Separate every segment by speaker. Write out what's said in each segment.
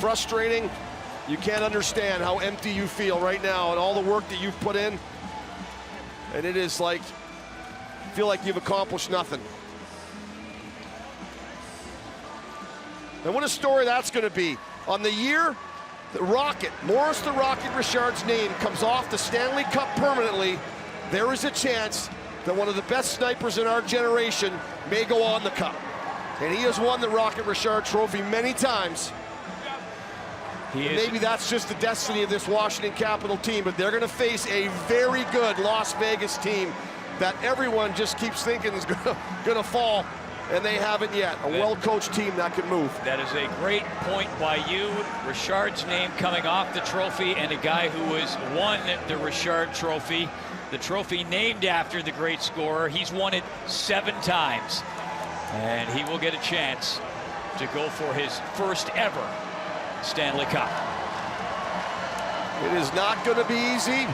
Speaker 1: frustrating. You can't understand how empty you feel right now and all the work that you've put in. And it is like, feel like you've accomplished nothing. And what a story that's going to be. On the year, the Rocket, Maurice the Rocket Richard's name comes off the Stanley Cup permanently, there is a chance that one of the best snipers in our generation may go on the cup. And he has won the Rocket Richard trophy many times. Maybe that's just the destiny of this Washington Capitol team, but they're going to face a very good Las Vegas team that everyone just keeps thinking is going to fall, and they haven't yet. A well-coached team that can move.
Speaker 2: That is a great point by you. Richard's name coming off the trophy, and a guy who has won the Richard Trophy, the trophy named after the great scorer. He's won it 7 times, and he will get a chance to go for his first ever Stanley Cup.
Speaker 1: It is not going to be easy,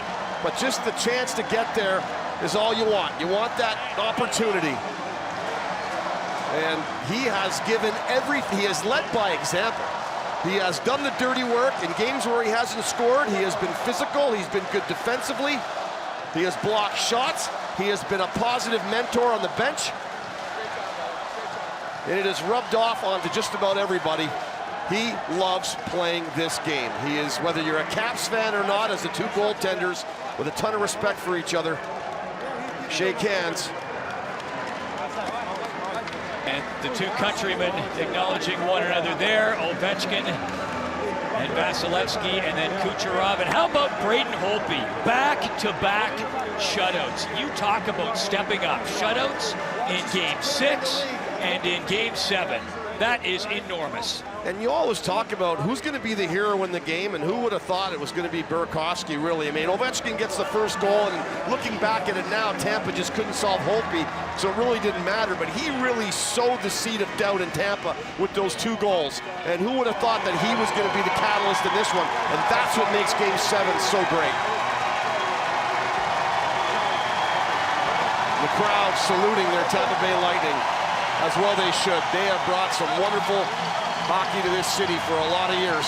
Speaker 1: but just the chance to get there is all you want. You want that opportunity. And he has given everything. He has led by example. He has done the dirty work in games where he hasn't scored. He has been physical. He's been good defensively. He has blocked shots. He has been a positive mentor on the bench. And it has rubbed off onto just about everybody. He loves playing this game. He is, whether you're a Caps fan or not, as the two goaltenders with a ton of respect for each other, shake hands.
Speaker 2: And the two countrymen acknowledging one another there, Ovechkin and Vasilevsky, and then Kucherov. And how about Braden Holtby? Back-to-back shutouts. You talk about stepping up. Shutouts in Game 6 and in Game 7. That is enormous.
Speaker 1: And you always talk about who's going to be the hero in the game, and who would have thought it was going to be Burakovsky, really. I mean, Ovechkin gets the first goal, and looking back at it now, Tampa just couldn't solve Holtby, so it really didn't matter. But he really sowed the seed of doubt in Tampa with those 2 goals. And who would have thought that he was going to be the catalyst in this one? And that's what makes Game 7 so great. The crowd saluting their Tampa Bay Lightning, as well they should. They have brought some wonderful hockey to this city for a lot of years.